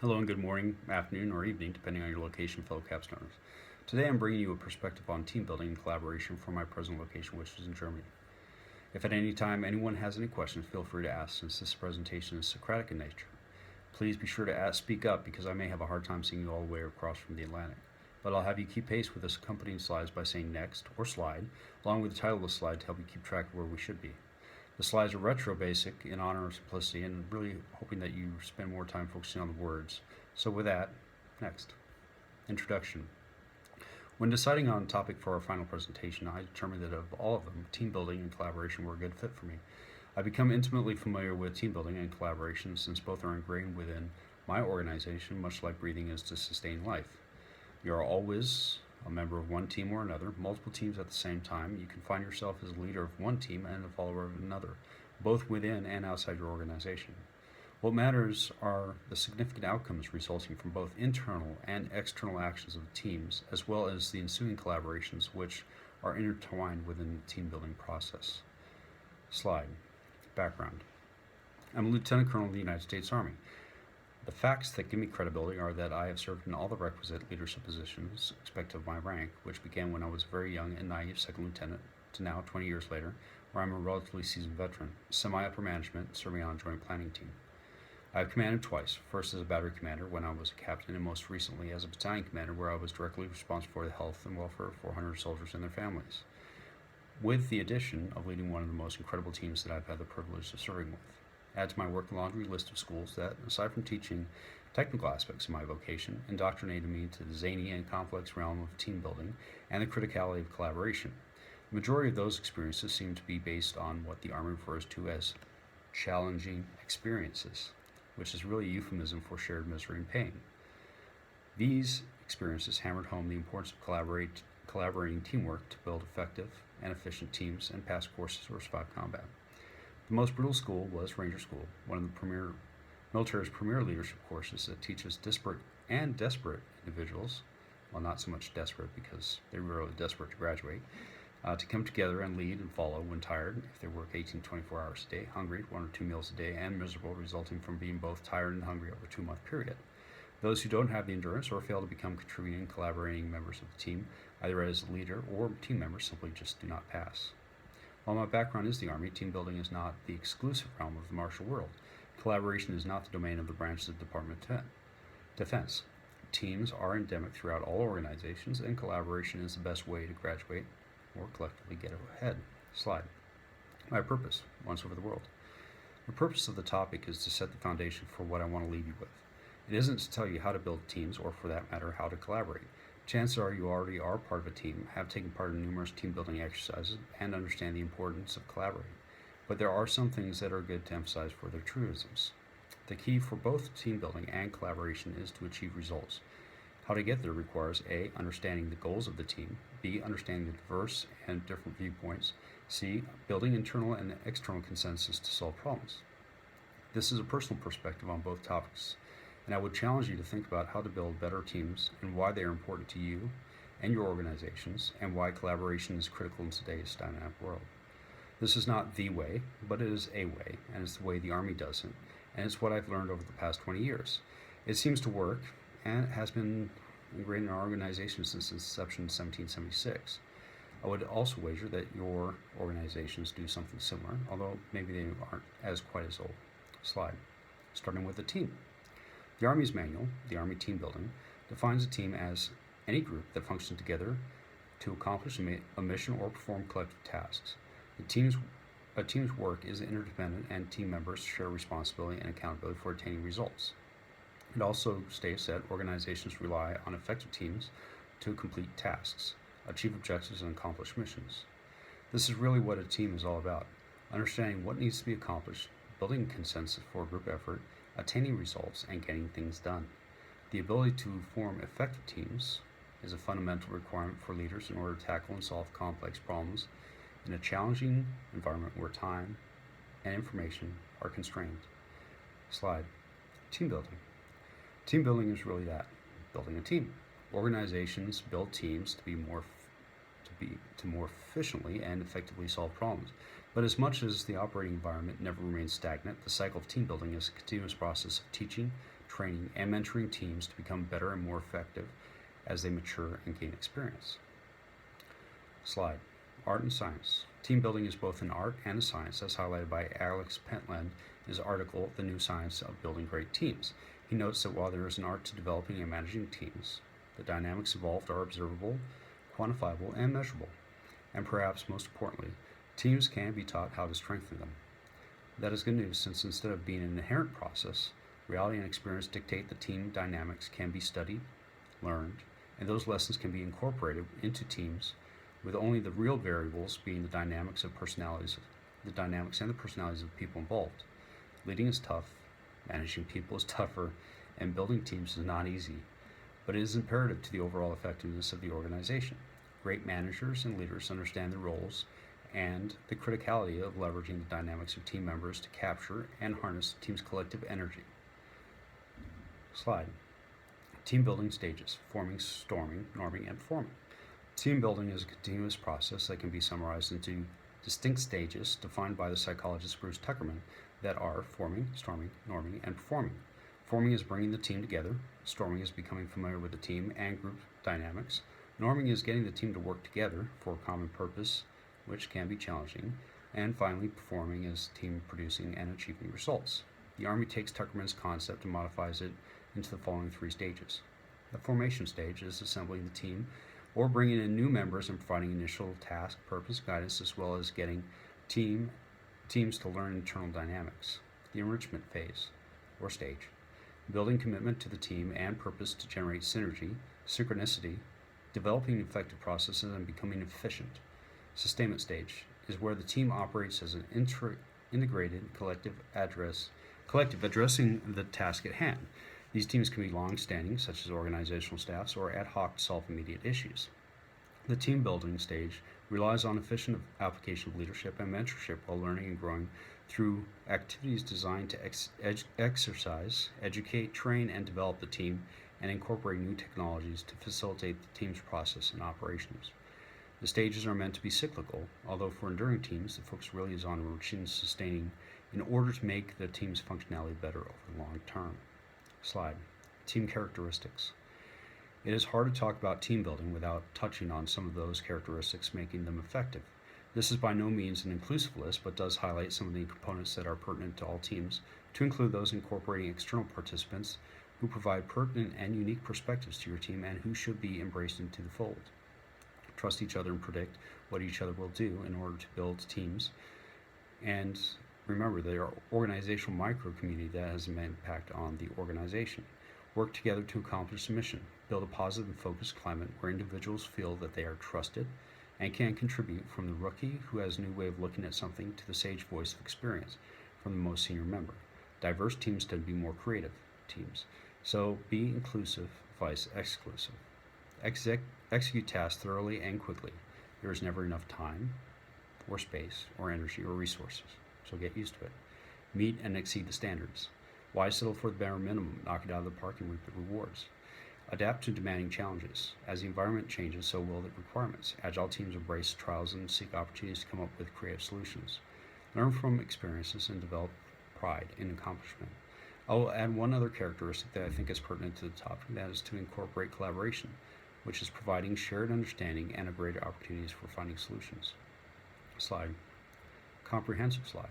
Hello and good morning, afternoon, or evening, depending on your location, fellow Capstoners. Today I'm bringing you a perspective on team building and collaboration from my present location, which is in Germany. If at any time anyone has any questions, feel free to ask since this presentation is Socratic in nature. Please be sure to speak up because I may have a hard time seeing you all the way across from the Atlantic. But I'll have you keep pace with this accompanying slides by saying next or slide, along with the title of the slide to help you keep track of where we should be. The slides are retro basic in honor of simplicity and really hoping that you spend more time focusing on the words. So with that, next. Introduction. When deciding on a topic for our final presentation, I determined that of all of them, team building and collaboration were a good fit for me. I've become intimately familiar with team building and collaboration since both are ingrained within my organization, much like breathing is to sustain life. You are always a member of one team or another, multiple teams at the same time. You can find yourself as a leader of one team and a follower of another, both within and outside your organization. What matters are the significant outcomes resulting from both internal and external actions of the teams, as well as the ensuing collaborations which are intertwined within the team building process. Slide. Background. I'm a Lieutenant Colonel of the United States Army. The facts that give me credibility are that I have served in all the requisite leadership positions expected of my rank, which began when I was a very young and naive second lieutenant to now, 20 years later, where I'm a relatively seasoned veteran, semi-upper management, serving on a joint planning team. I have commanded twice, first as a battery commander when I was a captain, and most recently as a battalion commander where I was directly responsible for the health and welfare of 400 soldiers and their families, with the addition of leading one of the most incredible teams that I've had the privilege of serving with. Add to my work the laundry list of schools that, aside from teaching technical aspects of my vocation, indoctrinated me to the zany and complex realm of team building and the criticality of collaboration. The majority of those experiences seem to be based on what the Army refers to as challenging experiences, which is really a euphemism for shared misery and pain. These experiences hammered home the importance of collaborating teamwork to build effective and efficient teams and pass courses or survive combat. The most brutal school was Ranger School, one of the military's premier leadership courses that teaches disparate and desperate individuals, well, not so much desperate because they were really desperate to graduate, to come together and lead and follow when tired, if they work 18 to 24 hours a day, hungry, 1 or 2 meals a day, and miserable, resulting from being both tired and hungry over a 2-month period. Those who don't have the endurance or fail to become contributing and collaborating members of the team, either as a leader or team members, simply just do not pass. While my background is the Army, team building is not the exclusive realm of the martial world. Collaboration is not the domain of the branches of the Department of Defense. Teams are endemic throughout all organizations, and collaboration is the best way to graduate or collectively get ahead. Slide. My purpose, once over the world. The purpose of the topic is to set the foundation for what I want to leave you with. It isn't to tell you how to build teams, or for that matter, how to collaborate. Chances are you already are part of a team, have taken part in numerous team building exercises, and understand the importance of collaborating. But there are some things that are good to emphasize for their truisms. The key for both team building and collaboration is to achieve results. How to get there requires A. Understanding the goals of the team, B. Understanding the diverse and different viewpoints, C. Building internal and external consensus to solve problems. This is a personal perspective on both topics, and I would challenge you to think about how to build better teams and why they are important to you and your organizations, and why collaboration is critical in today's dynamic world. This is not the way, but it is a way, and it's the way the Army does it, and it's what I've learned over the past 20 years. It seems to work, and it has been ingrained in our organization since its inception in 1776. I would also wager that your organizations do something similar, although maybe they aren't as quite as old. Slide. Starting with the team. The Army's manual, the Army Team Building, defines a team as any group that functions together to accomplish a mission or perform collective tasks. A team's work is interdependent, and team members share responsibility and accountability for attaining results. It also states that organizations rely on effective teams to complete tasks, achieve objectives, and accomplish missions. This is really what a team is all about: understanding what needs to be accomplished, building consensus for a group effort, attaining results, and getting things done. The ability to form effective teams is a fundamental requirement for leaders in order to tackle and solve complex problems in a challenging environment where time and information are constrained. Slide. Team building. Team building is really that, building a team. Organizations build teams to more efficiently and effectively solve problems. But as much as the operating environment never remains stagnant, the cycle of team building is a continuous process of teaching, training, and mentoring teams to become better and more effective as they mature and gain experience. Slide. Art and science. Team building is both an art and a science, as highlighted by Alex Pentland in his article, The New Science of Building Great Teams. He notes that while there is an art to developing and managing teams, the dynamics involved are observable, quantifiable, and measurable. And perhaps most importantly, teams can be taught how to strengthen them. That is good news, since instead of being an inherent process, reality and experience dictate the team dynamics can be studied, learned, and those lessons can be incorporated into teams, with only the real variables being the dynamics and the personalities of people involved. Leading is tough, managing people is tougher, and building teams is not easy, but it is imperative to the overall effectiveness of the organization. Great managers and leaders understand their roles and the criticality of leveraging the dynamics of team members to capture and harness the team's collective energy. Slide. Team building stages: forming, storming, norming, and performing. Team building is a continuous process that can be summarized into distinct stages defined by the psychologist Bruce Tuckerman that are forming, storming, norming, and performing. Forming is bringing the team together. Storming is becoming familiar with the team and group dynamics. Norming is getting the team to work together for a common purpose, which can be challenging. And finally, performing is team producing and achieving results. The Army takes Tuckerman's concept and modifies it into the following three stages. The formation stage is assembling the team or bringing in new members and providing initial task, purpose, guidance, as well as getting teams to learn internal dynamics. The enrichment phase, or stage, building commitment to the team and purpose to generate synergy, synchronicity, developing effective processes, and becoming efficient. Sustainment stage is where the team operates as an integrated collective addressing the task at hand. These teams can be long-standing, such as organizational staffs, or ad hoc to solve immediate issues. The team building stage relies on efficient application of leadership and mentorship while learning and growing through activities designed to exercise, educate, train, and develop the team, and incorporate new technologies to facilitate the team's process and operations. The stages are meant to be cyclical, although for enduring teams, the focus really is on enriching and sustaining in order to make the team's functionality better over the long term. Slide. Team characteristics. It is hard to talk about team building without touching on some of those characteristics making them effective. This is by no means an inclusive list, but does highlight some of the components that are pertinent to all teams, to include those incorporating external participants who provide pertinent and unique perspectives to your team and who should be embraced into the fold. Trust each other and predict what each other will do in order to build teams. And remember, they are organizational micro-community that has an impact on the organization. Work together to accomplish the mission. Build a positive and focused climate where individuals feel that they are trusted and can contribute, from the rookie who has a new way of looking at something to the sage voice of experience from the most senior member. Diverse teams tend to be more creative teams. So be inclusive, vice exclusive. Execute tasks thoroughly and quickly. There is never enough time, or space, or energy, or resources. So get used to it. Meet and exceed the standards. Why settle for the bare minimum? Knock it out of the park and reap the rewards. Adapt to demanding challenges. As the environment changes, so will the requirements. Agile teams embrace trials and seek opportunities to come up with creative solutions. Learn from experiences and develop pride in accomplishment. I will add one other characteristic that I think is pertinent to the topic, and that is to incorporate collaboration, which is providing shared understanding and greater opportunities for finding solutions. Slide. Comprehensive slide.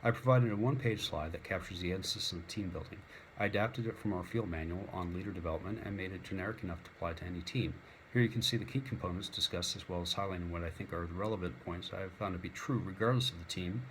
I provided a one-page slide that captures the essence of team building. I adapted it from our field manual on leader development and made it generic enough to apply to any team. Here you can see the key components discussed, as well as highlighting what I think are the relevant points I have found to be true regardless of the team,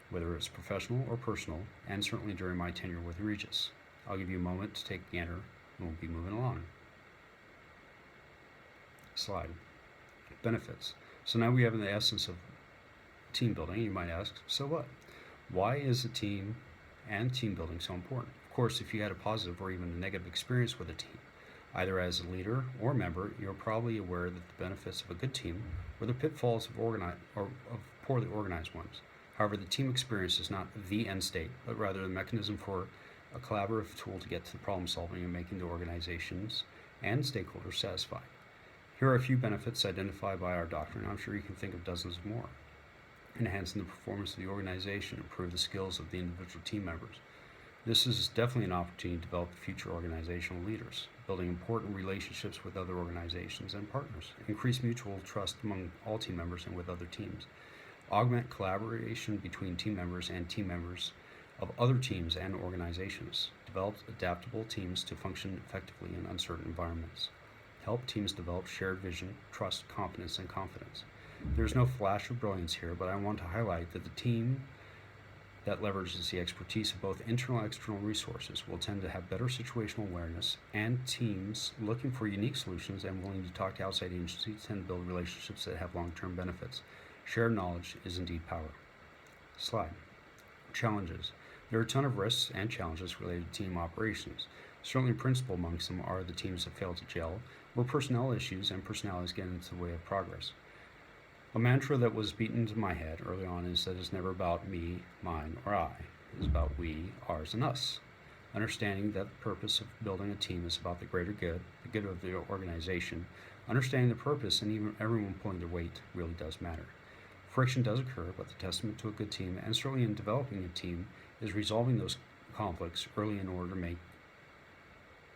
whether it's professional or personal, and certainly during my tenure with Regis. I'll give you a moment to take a gander and we'll be moving along. Slide. Benefits. So now we have the essence of team building. You might ask, so what? Why is a team and team building so important? Of course, if you had a positive or even a negative experience with a team, either as a leader or member, you're probably aware that the benefits of a good team or the pitfalls of poorly organized ones. However, the team experience is not the end state, but rather a mechanism for a collaborative tool to get to the problem solving and making the organizations and stakeholders satisfied. Here are a few benefits identified by our doctrine. I'm sure you can think of dozens more. Enhancing the performance of the organization, improve the skills of the individual team members. This is definitely an opportunity to develop future organizational leaders, building important relationships with other organizations and partners, increase mutual trust among all team members and with other teams, augment collaboration between team members and team members of other teams and organizations, develop adaptable teams to function effectively in uncertain environments, help teams develop shared vision, trust, competence, and confidence. There's no flash of brilliance here, but I want to highlight that the team that leverages the expertise of both internal and external resources will tend to have better situational awareness, and teams looking for unique solutions and willing to talk to outside agencies tend to build relationships that have long-term benefits. Shared knowledge is indeed power. Slide. Challenges. There are a ton of risks and challenges related to team operations. Certainly principal amongst them are the teams that fail to gel, or personnel issues and personalities get into the way of progress. A mantra that was beaten into my head early on is that it's never about me, mine, or I. It's about we, ours, and us. Understanding that the purpose of building a team is about the greater good, the good of the organization. Understanding the purpose and even everyone pulling their weight really does matter. Friction does occur, but the testament to a good team, and certainly in developing a team, is resolving those conflicts early in order to make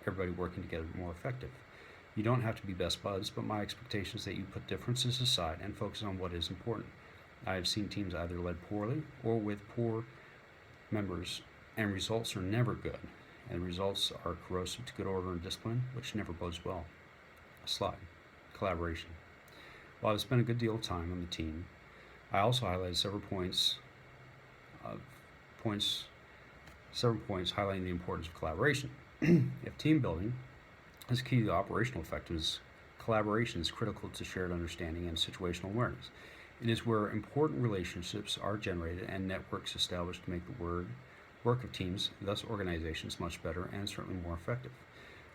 everybody working together more effective. You don't have to be best buds, but my expectation is that you put differences aside and focus on what is important. I have seen teams either led poorly or with poor members, and results are never good, and results are corrosive to good order and discipline, which never bodes well. Slide. Collaboration. While I've spent a good deal of time on the team, I also highlighted several points highlighting the importance of collaboration. If team building is key to operational effectiveness, collaboration is critical to shared understanding and situational awareness. It is where important relationships are generated and networks established to make the work of teams, thus organizations, much better and certainly more effective.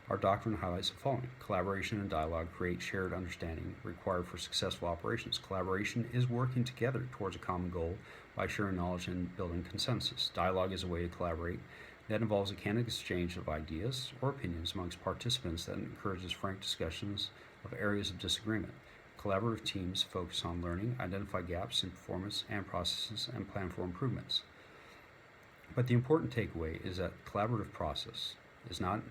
Our doctrine highlights the following. Collaboration and dialogue create shared understanding required for successful operations. Collaboration is working together towards a common goal by sharing knowledge and building consensus. Dialogue is a way to collaborate that involves a candid exchange of ideas or opinions amongst participants that encourages frank discussions of areas of disagreement. Collaborative teams focus on learning, identify gaps in performance and processes, and plan for improvements. But the important takeaway is that collaborative process is not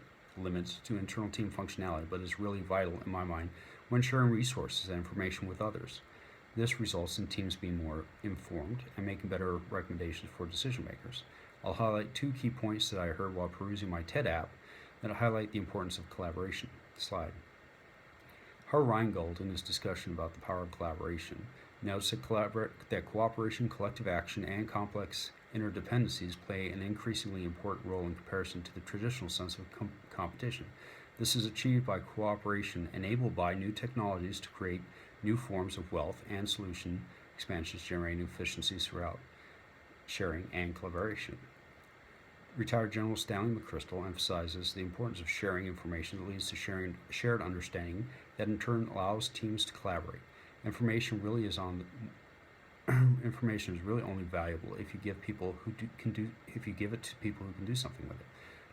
limited to internal team functionality, but is really vital in my mind when sharing resources and information with others. This results in teams being more informed and making better recommendations for decision makers. I'll highlight two key points that I heard while perusing my TED app that highlight the importance of collaboration. Slide. Howard Rheingold, in his discussion about the power of collaboration, notes that cooperation, collective action, and complex interdependencies play an increasingly important role in comparison to the traditional sense of competition. This is achieved by cooperation enabled by new technologies to create new forms of wealth and solution expansions, generating efficiencies throughout sharing and collaboration. Retired General Stanley McChrystal emphasizes the importance of sharing information that leads to shared understanding that in turn allows teams to collaborate. Information is really only valuable if you give it to people who can do something with it.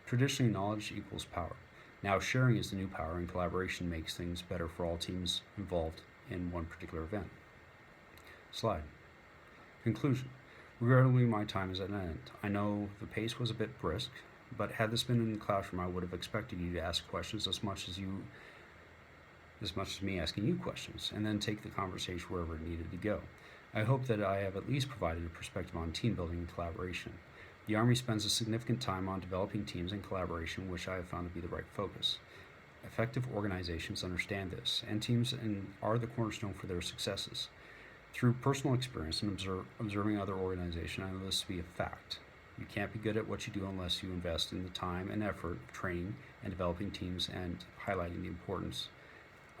Traditionally, knowledge equals power. Now, sharing is the new power, and collaboration makes things better for all teams involved in one particular event. Slide. Conclusion. Regrettably, my time is at an end. I know the pace was a bit brisk, but had this been in the classroom, I would have expected you to ask questions as much as me asking you questions, and then take the conversation wherever it needed to go. I hope that I have at least provided a perspective on team building and collaboration. The Army spends a significant time on developing teams and collaboration, which I have found to be the right focus. Effective organizations understand this, and teams are the cornerstone for their successes. Through personal experience and observing other organizations, I know this to be a fact. You can't be good at what you do unless you invest in the time and effort of training and developing teams and highlighting the importance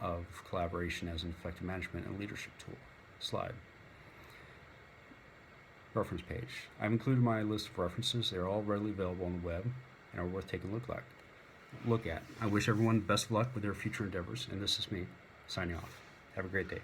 of collaboration as an effective management and leadership tool. Slide. Reference page. I've included my list of references. They are all readily available on the web and are worth taking a look at. I wish everyone best of luck with their future endeavors, and this is me, signing off. Have a great day.